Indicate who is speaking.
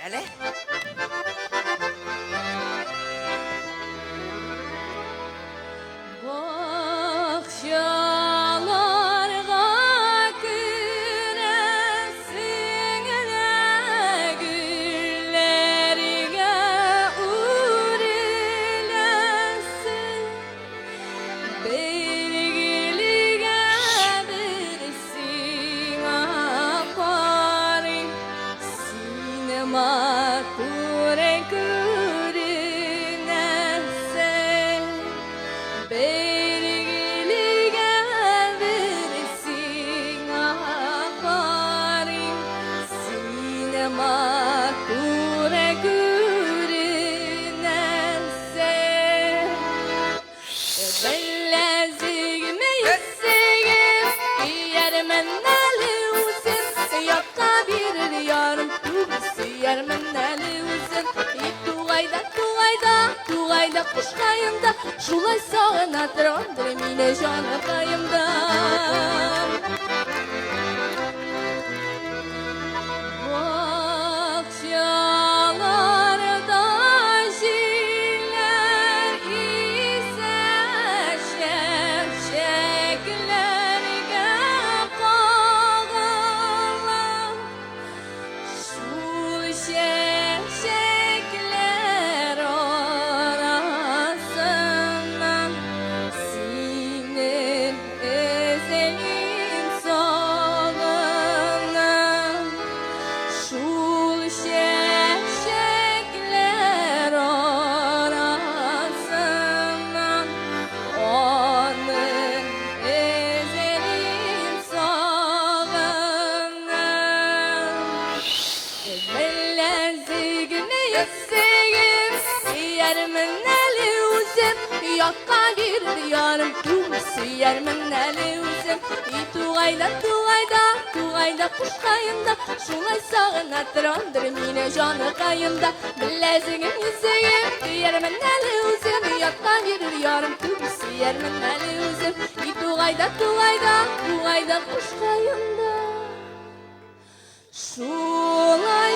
Speaker 1: Әле?
Speaker 2: Бақшаларға кіресің гүллерге үрілесің белгіліге білсің апарың сені матур көрінесің belgiliga bilsing aparing sine makure görünense bellezigme yüzsegim yermeneli uzun yakka bir yarım tubisi yermeneli uzun Туғайда құш қайымда Шулай сағынатыр андыр мені жаны қайымда Бақшаларда жиллер исе шекшекlerге қағылып Шул şekşekler arasından seni ezelim sağından Şul şekşekler arasından onu ezelim sağından Bellezigme yüzsegim yermeneli uzun yakka bir yarım tubisi yermeneli uzun Туғайда құш қайымда Шулай сағынатыр андыр мені жаны қайымда Білезігім yüzsegim yermeneli uzun yakka bir yarım tubisi yermeneli uzun Туғайда құш қайымда Шулай